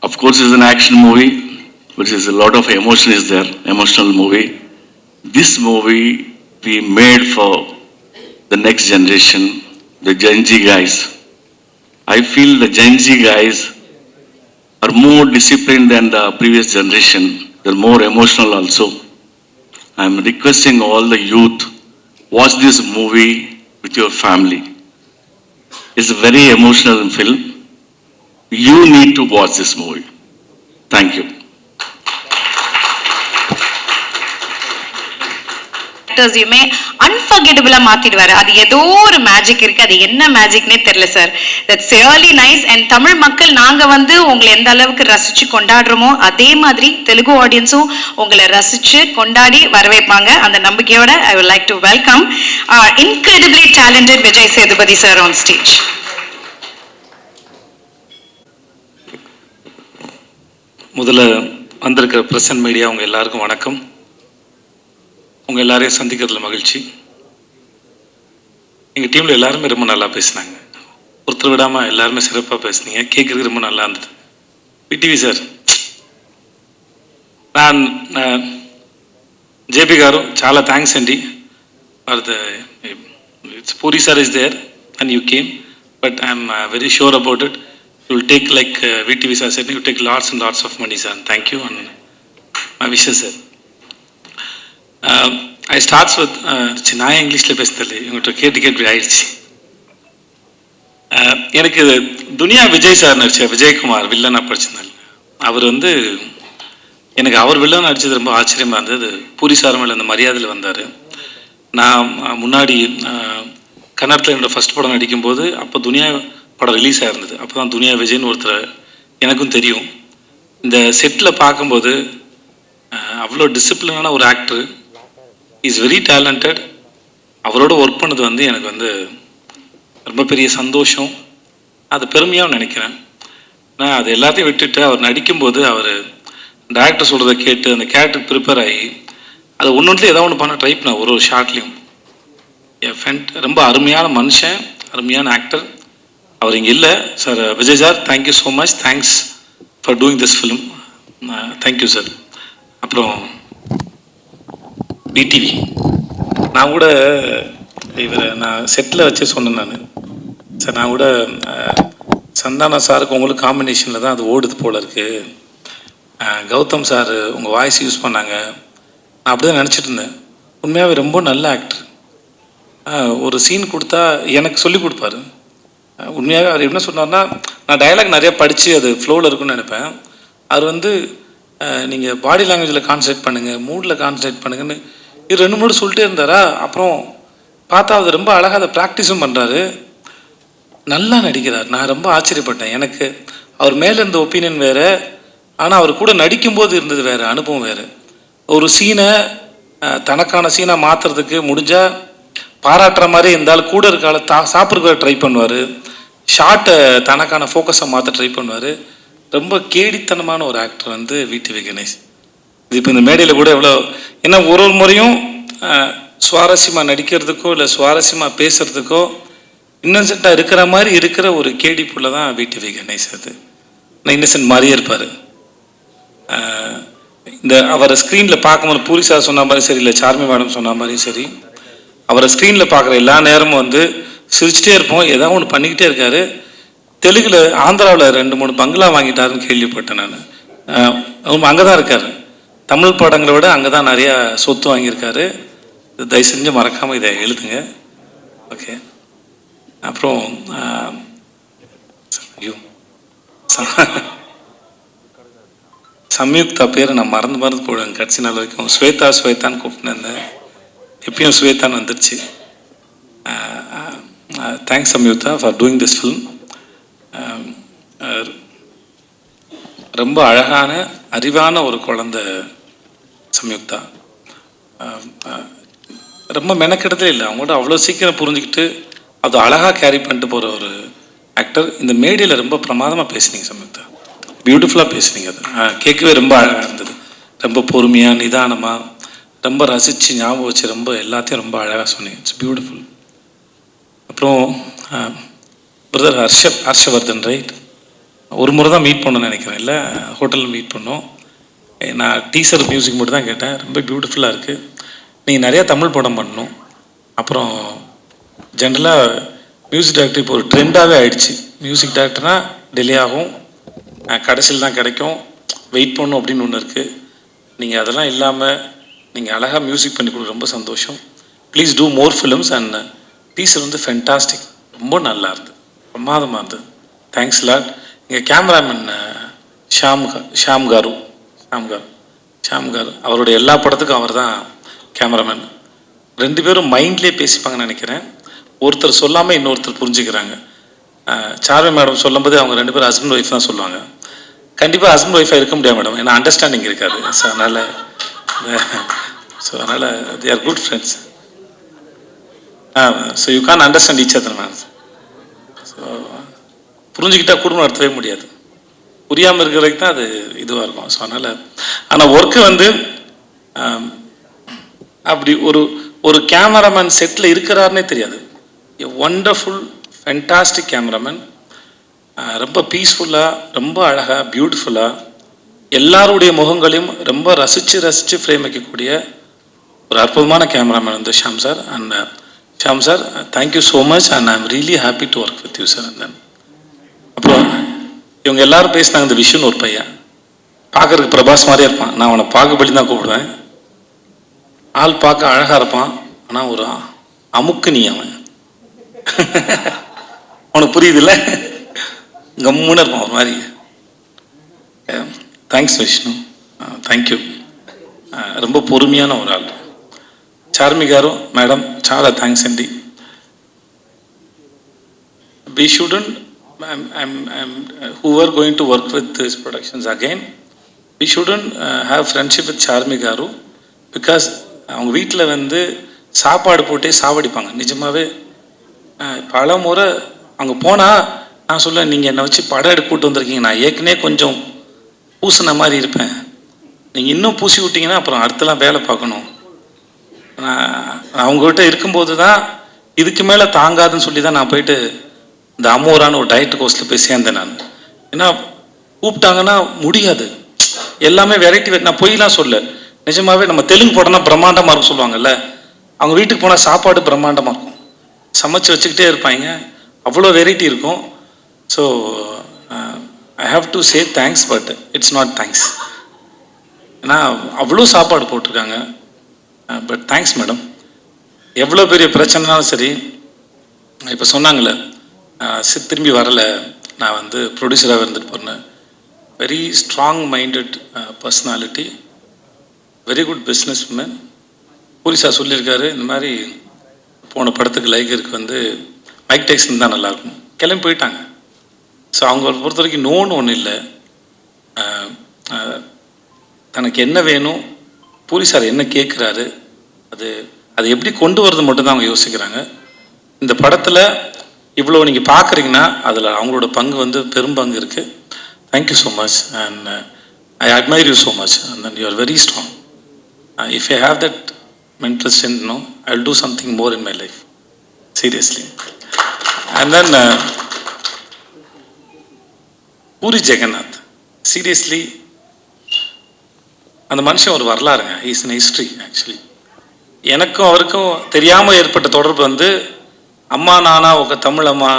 Of course, it's an action movie, which is a lot of emotion is there, emotional movie. This movie we made for the next generation, the Gen Z guys. I feel the Gen Z guys are more disciplined than the previous generation. They're more emotional also. I'm requesting all the youth, watch this movie with your family. It's a very emotional film. You need to watch this movie. Thank you. ஆக்டர்ஸையுமே அன்ஃபர்கெட்டபிளா மாத்திடுவாரு. அது ஏதோ ஒரு மேஜிக் இருக்கு. அது என்ன மேஜிக்னே தெரியல sir. That's really nice. And Tamil மக்கள் நாங்க வந்து உங்களை எந்த அளவுக்கு ரசிச்சு கொண்டாடுறோமோ அதே மாதிரி தெலுங்கு ஆடியன்ஸும் உங்களை ரசிச்சு கொண்டாடி வரவேற்பாங்க. அந்த நம்பிக்கையோட I would like to welcome incredibly talented Vijay Sethupathi sir on stage. முதல்ல வந்திருக்கிற பிரஸ் அண்ட் மீடியா உங்கள் எல்லாருக்கும் வணக்கம். உங்கள் எல்லாரையும் சந்திக்கிறதுல மகிழ்ச்சி. எங்கள் டீமில் எல்லாருமே ரொம்ப நல்லா பேசினாங்க. ஒருத்தர் விடாமல் எல்லாருமே சிறப்பாக பேசுனீங்க. கேட்குறதுக்கு ரொம்ப நல்லா இருந்தது. విటివి సార్, நான் జేపీ గారు చాలా థ్యాంక్స్ అండి for the Puri sir is there and you came, but I'm very sure about it. You will take like VTV sir said, you will take lots and lots of money, sir. Thank you and my wishes, sir. I starts with நான் இங்கிலீஷில் பேசுதல்ல இவங்கள்ட்ட கேட்டு ஆயிடுச்சு. எனக்கு துனியா விஜய் சார் நடிச்ச விஜயகுமார் வில்லனாக படிச்சிருந்தாங்க. அவர் வந்து எனக்கு அவர் வில்லன் நடிச்சது ரொம்ப ஆச்சரியமாக இருந்தது. பூரி சார் மேலே அந்த மரியாதையில் வந்தார். நான் முன்னாடி கன்னடத்தில் என்னோடய ஃபஸ்ட் படம் நடிக்கும்போது அப்போ துனியா படம் ரிலீஸ் ஆகிருந்தது. அப்போ தான் துனியா விஜய்னு ஒருத்தர் எனக்கும் தெரியும். இந்த செட்டில் பார்க்கும்போது அவ்வளோ டிசிப்ளினான ஒரு ஆக்டர், இஸ் வெரி டேலண்டட். அவரோட ஒர்க் பண்ணது வந்து எனக்கு வந்து ரொம்ப பெரிய சந்தோஷம், அது பெருமையாக நினைக்கிறேன். நான் அது எல்லாத்தையும் விட்டுட்டு அவர் நடிக்கும்போது அவர் டேரக்டர் சொல்கிறத கேட்டு அந்த கேரக்டருக்கு ப்ரிப்பேர் ஆகி அதை ஒன்றுலேயும் ஏதாவது ஒன்று பண்ண ட்ரை பண்ணேன். ஒரு ஷார்ட்லேயும் என் ஃப்ரெண்ட் ரொம்ப அருமையான மனுஷன், அருமையான ஆக்டர். அவர் இங்கே இல்லை sir. Vijay sir, thank you so much. Thanks for doing this film. Thank you sir. அப்புறம் விடிவி, நான் கூட இவரை நான் செட்டில் வச்சு சொன்னேன். சார் நான் கூட சந்தானா சாருக்கு உங்களுக்கு காம்பினேஷனில் தான் அது ஓடுது போல் இருக்குது. கௌதம் சார் உங்கள் வாய்ஸ் யூஸ் பண்ணாங்க. நான் அப்படி தான் நினச்சிட்டு இருந்தேன். உண்மையாகவே ரொம்ப நல்ல ஆக்டர். ஒரு சீன் கொடுத்தா எனக்கு சொல்லி கொடுப்பாரு. உண்மையாகவே அவர் என்ன சொன்னார்னா, நான் டயலாக் நிறையா படித்து அது ஃப்ளோவில் இருக்குன்னு நினைப்பேன். அவர் வந்து நீங்கள் பாடி லாங்குவேஜில் கான்சன்ட்ரேட் பண்ணுங்கள், மூடில் கான்சன்ட்ரேட் பண்ணுங்கன்னு இது 2-3 சொல்லிட்டே இருந்தாரா. அப்புறம் பார்த்தா அது ரொம்ப அழகாக அதை ப்ராக்டிஸும் பண்ணுறாரு, நல்லா நடிக்கிறார். நான் ரொம்ப ஆச்சரியப்பட்டேன். எனக்கு அவர் மேலே இருந்த ஒப்பீனியன் வேறு, ஆனால் அவர் கூட நடிக்கும்போது இருந்தது வேறு, அனுபவம் வேறு. ஒரு சீனை தனக்கான சீனாக மாற்றுறதுக்கு முடிஞ்சால் பாராட்டுற மாதிரி இருந்தாலும் கூட இருக்கால சாப்பிட்றதுக்கு ட்ரை பண்ணுவார். ஷார்ட்டை தனக்கான ஃபோக்கஸை மாற்ற ட்ரை பண்ணுவார். ரொம்ப கேடித்தனமான ஒரு ஆக்டர் வந்து விடிவி கணேஷ். இது இப்போ இந்த மேடையில் கூட எவ்வளோ ஏன்னா ஒரு முறையும் சுவாரஸ்யமாக நடிக்கிறதுக்கோ இல்லை சுவாரஸ்யமாக பேசுகிறதுக்கோ இன்னசென்ட்டாக இருக்கிற மாதிரி இருக்கிற ஒரு கேடி புள்ள தான் விடிவி கணேஷ். அது நான் இன்னசென்ட் மாதிரியே இருப்பார். இந்த அவரை ஸ்க்ரீனில் பார்க்கும்போது பூரி சார் சொன்ன மாதிரி சரி, இல்லை சார்மி மேடம் சொன்ன மாதிரியும் சரி, அவரை ஸ்க்ரீனில் பார்க்குற எல்லா நேரமும் வந்து சிரிச்சிட்டே இருப்போம். ஏதாவது ஒன்று பண்ணிக்கிட்டே இருக்காரு. தெலுங்கில் ஆந்திராவில் 2-3 பங்களா வாங்கிட்டாருன்னு கேள்விப்பட்டேன் நான். அவங்க அங்கே தான் இருக்கார். தமிழ் படங்களை விட அங்கே தான் நிறையா சொத்து வாங்கியிருக்காரு. தயவு செஞ்சு மறக்காமல் இதை எழுதுங்க. ஓகே. அப்புறம் ஐயோ சம்யுக்தா பேரை நான் மறந்து போடுவேன் கடைசி நாள் வரைக்கும். ஸ்வேதான்னு கூப்பிட்டுருந்தேன், எப்பயும் ஸ்வேதான்னு வந்துடுச்சு. Thanks Samyuktha for doing this film. ரொம்ப அழகான அறிவான ஒரு குழந்தை சம்யுக்தா. ரொம்ப மெனக்கெடுதலே இல்லை, அவங்கள்ட்ட அவ்வளோ சீக்கிரம் புரிஞ்சுக்கிட்டு அது அழகாக கேரி பண்ணிட்டு போகிற ஒரு ஆக்டர். இந்த மேடையில் ரொம்ப பிரமாதமாக பேசுனீங்க சம்யுக்தா, பியூட்டிஃபுல்லாக பேசுனீங்க. அது கேட்கவே ரொம்ப அழகாக இருந்தது. ரொம்ப பொறுமையாக நிதானமாக ரொம்ப ரசித்து ஞாபகம் வச்சு ரொம்ப எல்லாத்தையும் ரொம்ப அழகாக சொன்னீங்க. It's beautiful. அப்புறம் பிரதர் ஹர்ஷவர்தன் ரைட், ஒரு முறை தான் மீட் பண்ணணும்னு நினைக்கிறேன், இல்லை ஹோட்டலில் மீட் பண்ணோம். நான் டீசர் மியூசிக் மட்டும் தான் கேட்டேன், ரொம்ப பியூட்டிஃபுல்லாக இருக்குது. நீங்கள் நிறையா தமிழ் படம் பண்ணணும். அப்புறம் ஜென்ரலாக மியூசிக் டைரக்டர் இப்போ ஒரு ட்ரெண்டாகவே ஆயிடுச்சு. மியூசிக் டைரக்டர்னால் டிலே ஆகும், கடைசியில் தான் கிடைக்கும், வெயிட் பண்ணணும் அப்படின்னு ஒன்று இருக்குது. நீங்கள் அதெல்லாம் இல்லாமல் நீங்கள் அழகாக மியூசிக் பண்ணி கொடுக்க ரொம்ப சந்தோஷம். Please do more films. And teaser வந்து ஃபென்டாஸ்டிக், ரொம்ப நல்லா இருந்தது, பிரமாதமாக இருந்தது. Thanks lot. எங்கள் கேமராமேன் ஷாம் காரு அவருடைய எல்லா படத்துக்கும் அவர் தான் கேமராமேன். 2 பேரும் மைண்ட்லேயே பேசிப்பாங்கன்னு நினைக்கிறேன். ஒருத்தர் சொல்லாமல் இன்னொருத்தர் புரிஞ்சுக்கிறாங்க. சார்வி மேடம் சொல்லும்போது அவங்க 2 பேரும் ஹஸ்பண்ட் ஒய்ஃப் தான் சொல்லுவாங்க. கண்டிப்பாக ஹஸ்பண்ட் ஒய்ஃபாக இருக்க முடியாது மேடம், ஏன்னா அண்டர்ஸ்டாண்டிங் இருக்காது. ஸோ அதனால் they are good friends. So you can understand each other ma'am. So புரிஞ்சுக்கிட்டால் குடும்பம் நடத்தவே முடியாது, புரியாமல் இருக்கிற வரைக்கும் தான் அது இதுவாக இருக்கும். ஸோ அதனால் ஆனால் ஒர்க்கு வந்து அப்படி ஒரு கேமராமேன் செட்டில் இருக்கிறாருன்னே தெரியாது. எ ஒண்டர்ஃபுல் ஃபென்டாஸ்டிக் கேமராமேன். ரொம்ப பீஸ்ஃபுல்லாக, ரொம்ப அழகாக, பியூட்டிஃபுல்லாக எல்லாருடைய முகங்களையும் ரொம்ப ரசித்து ஃப்ரேம் வைக்கக்கூடிய ஒரு அற்புதமான கேமராமேன் வந்து Sham sir. And Sham sir, thank you so much and I am really happy to work with you sir. And then அப்புறம் இவங்க எல்லாரும் பேசினாங்க. இந்த விஷுன்னு ஒரு பையன் பார்க்கறதுக்கு பிரபாஸ் மாதிரியே இருப்பான். நான் அவனை பாகுபலி தான் கூப்பிடுவேன். ஆள் பார்க்க அழகாக இருப்பான், ஆனால் ஒரு அமுக்கு நீ அவன் அவனுக்கு புரியுதுல்ல, கம்முன்னு இருப்பான் ஒரு மாதிரி. Thanks Vishnu, thank you. ரொம்ப பொறுமையான ஒரு ஆள். చార్మి గారు మేడం చాలా థ్యాంక్స్ అండి. We shouldn't, who are going to work with these productions again, we shouldn't have friendship with Charmi garu, because அவங்க வீட்டில் வந்து சாப்பாடு போட்டே சாவடிப்பாங்க. நிஜமாகவே பல முறை அங்கே போனால் நான் சொல்லுவேன், நீங்கள் என்னை வச்சு படம் எடுக்க கூட்டு வந்திருக்கீங்க, நான் ஏற்கனவே கொஞ்சம் பூசின மாதிரி இருப்பேன், நீங்கள் இன்னும் பூசி விட்டீங்கன்னா அப்புறம் அடுத்தலாம் வேலை பார்க்கணும். அவங்ககிட்ட இருக்கும்போது தான் இதுக்கு மேலே தாங்காதுன்னு சொல்லி தான் நான் போயிட்டு இந்த அமோரான ஒரு டயட் கோர்ஸில் போய் சேர்ந்தேன் நான். ஏன்னா கூப்பிட்டாங்கன்னா முடியாது, எல்லாமே வெரைட்டி. நான் பொய்லாம் சொல்ல, நிஜமாகவே நம்ம தெலுங்கு படம்னா பிரம்மாண்டமாக இருக்கும் சொல்லுவாங்கல்ல, அவங்க வீட்டுக்கு போனால் சாப்பாடு பிரம்மாண்டமாக இருக்கும், சமைச்சு வச்சுக்கிட்டே இருப்பாங்க, அவ்வளோ வெரைட்டி இருக்கும். So I have to say thanks, but it's not thanks. ஏன்னா அவ்வளோ சாப்பாடு போட்டிருக்காங்க. But thanks madam. எவ்வளோ பெரிய பிரச்சனைனாலும் சரி, இப்போ சொன்னாங்களே திரும்பி வரலை, நான் வந்து ப்ரொடியூசராக இருந்துட்டு போனேன். Very strong minded personality, very good business woman. Puri sir சொல்லியிருக்காரு, இந்த மாதிரி போன படத்துக்கு லைகருக்கு வந்து மைக் டைசன் தான் நல்லாயிருக்கும், கிளம்பி போயிட்டாங்க. ஸோ அவங்கள பொறுத்த வரைக்கும் நோன்னு ஒன்றும் இல்லை. தனக்கு என்ன வேணும், பூரி சார் என்ன கேட்குறாரு, அது எப்படி கொண்டு வரது மட்டும்தான் அவங்க யோசிக்கிறாங்க. இந்த படத்தில் இவ்வளோ நீங்கள் பார்க்குறீங்கன்னா அதில் அவங்களோட பங்கு வந்து பெரும் பங்கு இருக்குது. Thank you so much and I admire you so much and then you are very strong. If I have that mental strength, no, I will do something more in my life, seriously. And then Puri Jagannath, seriously அந்த மனுஷன் ஒரு வரலாறுங்க. Is in history actually. எனக்கும் அவருக்கும் தெரியாமல் ஏற்பட்ட தொடர்பு வந்து அம்மா நானா ఒక தமிழம்மா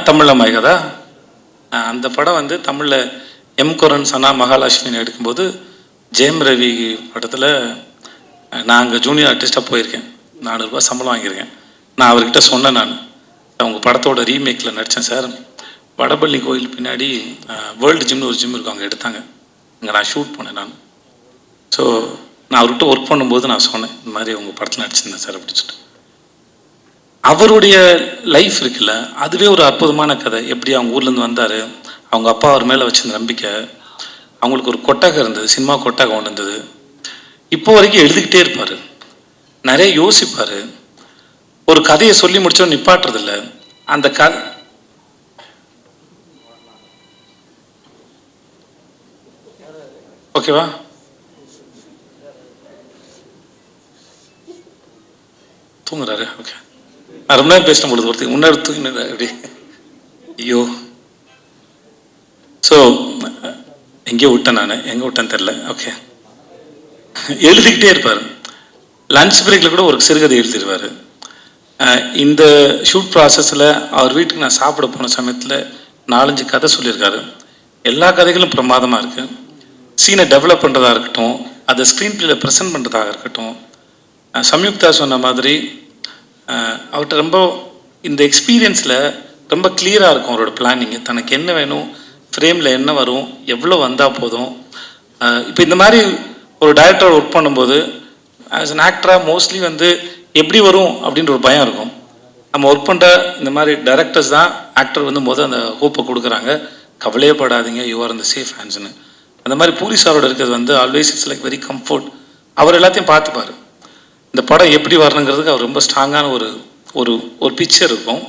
தமிழம்மாய் கதா, அந்த படம் வந்து தமிழில் எம் குரன் சனா மகாலட்சுமின்னு எடுக்கும்போது ஜெயம் ரவி படத்தில் நான் அங்கே ஜூனியர் ஆர்டிஸ்ட்டாக போயிருக்கேன், 400 ரூபாய் சம்பளம் வாங்கியிருக்கேன். நான் அவர்கிட்ட சொன்னேன், நான் அவங்க படத்தோட ரீமேக்கில் நடித்தேன் சார், வடபள்ளி கோயில் பின்னாடி வேர்ல்டு ஜிம்னு ஒரு ஜிம் இருக்கும், அங்கே எடுத்தாங்க, அங்கே நான் ஷூட் பண்ணேன் நான். ஸோ நான் அவர்கிட்ட ஒர்க் பண்ணும்போது நான் சொன்னேன், இந்த மாதிரி உங்கள் படத்தில் நடிச்சிருந்தேன் சார் அப்படின்னு சொல்லிட்டு. அவருடைய லைஃப் இருக்குல்ல, அதுவே ஒரு அற்புதமான கதை. எப்படி அவங்க ஊர்லேருந்து வந்தார், அவங்க அப்பா அவர் மேலே வச்சிருந்த நம்பிக்கை, அவங்களுக்கு ஒரு கொட்டகம் இருந்தது, சினிமா கொட்டகம் ஒன்று இருந்தது. இப்போ வரைக்கும் எழுதிக்கிட்டே இருப்பார், நிறைய யோசிப்பார், ஒரு கதையை சொல்லி முடிச்சோன்னு நிப்பாட்டுறதில்ல. அந்த கதை ஓகேவா, தூங்குறாரு, ஓகே. நான் ரொம்ப நேரம் பேசின பொழுது ஒருத்தர் முன்னாடி தூங்கினது அப்படி, ஐயோ. ஸோ எங்கேயோ விட்டேன், நான் எங்கே விட்டேன்னு தெரில, ஓகே. எழுதிக்கிட்டே இருப்பார், லஞ்ச் பிரேக்கில் கூட ஒரு சிறுகதை எழுதிடுவார். இந்த ஷூட் ப்ராசஸில் அவர் வீட்டுக்கு நான் சாப்பிட போன சமயத்தில் 4-5 கதை சொல்லியிருக்காரு. எல்லா கதைகளும் பிரமாதமாக இருக்குது. சீனை டெவலப் பண்ணுறதா இருக்கட்டும், அதை ஸ்க்ரீன் பிளேயில் ப்ரெசென்ட் பண்ணுறதாக இருக்கட்டும். சம்யுக்தா சொன்ன மாதிரி அவர்கிட்ட ரொம்ப இந்த எக்ஸ்பீரியன்ஸில் ரொம்ப கிளியராக இருக்கும் அவரோட பிளானிங்கு. தனக்கு என்ன வேணும், ஃப்ரேமில் என்ன வரும், எவ்வளோ வந்தால் போதும். இப்போ இந்த மாதிரி ஒரு டைரக்டர் ஒர்க் பண்ணும்போது ஆஸ் அன் ஆக்டராக மோஸ்ட்லி வந்து எப்படி வரும் அப்படின்ற ஒரு பயம் இருக்கும். நம்ம ஒர்க் பண்ணுற இந்த மாதிரி டைரக்டர்ஸ் தான் ஆக்டர் வந்து அந்த ஹோப்பை கொடுக்குறாங்க, கவலையே படாதீங்க, யூ ஆர் இந்த சேஃப் ஹேண்ட்ஸ்னு. அந்த மாதிரி பூரி சாரோட இருக்கிறது வந்து always it's like very comfort. அவர் எல்லாத்தையும் பார்த்துப்பார். இந்த படம் எப்படி வரணுங்கிறதுக்கு அவர் ரொம்ப ஸ்ட்ராங்கான ஒரு ஒரு பிக்சர் இருக்கும்.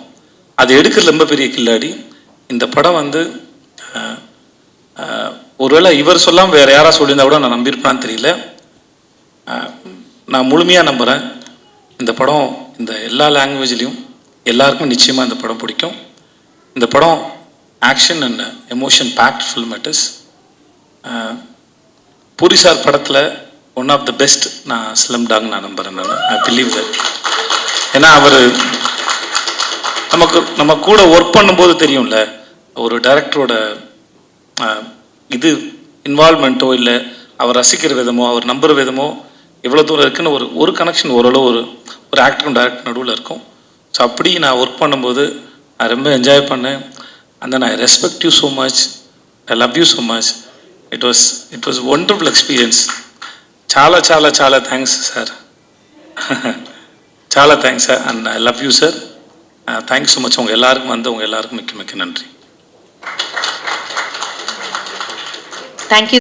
அது எடுக்கிறது ரொம்ப பெரிய கில்லாடி. இந்த படம் வந்து ஒருவேளை இவர் சொல்லாமல் வேறு யாராவது சொல்லியிருந்தா கூட நான் நம்பியிருப்பான்னு தெரியல. நான் முழுமையாக நம்புகிறேன், இந்த படம் இந்த எல்லா லாங்குவேஜ்லேயும் எல்லாருக்கும் நிச்சயமாக இந்த படம் பிடிக்கும். இந்த படம் action and emotion packed film it is. Puri sir படத்தில் ஒன் ஆஃப் த பெஸ்ட் நான் ஸ்லம் டாக் நான் நம்புகிறேன். நான் ஐ பிலீவ் தட். ஏன்னா அவர் நம்ம கூட ஒர்க் பண்ணும்போது தெரியும்ல, ஒரு டைரக்டரோட இது இன்வால்மெண்ட்டோ இல்லை அவர் ரசிக்கிற விதமோ அவர் நம்புகிற விதமோ எவ்வளோ தூரம் இருக்குன்னு ஒரு கனெக்ஷன் ஓரளவு ஒரு ஆக்டரும் டைரக்டர் நடுவில் இருக்கும். ஸோ அப்படி நான் ஒர்க் பண்ணும்போது நான் ரொம்ப என்ஜாய் பண்ணேன். And then I respect you so much, I love you so much. It was wonderful experience. చాలా చాలా చాలా థ్యాంక్స్ సార్, చాలా thanks sir, and I love you sir. Thanks so much. உங்கள் எல்லாருக்கும் உங்கள் எல்லாருக்கும் மிக்க மிக்க நன்றி. தேங்க்யூ.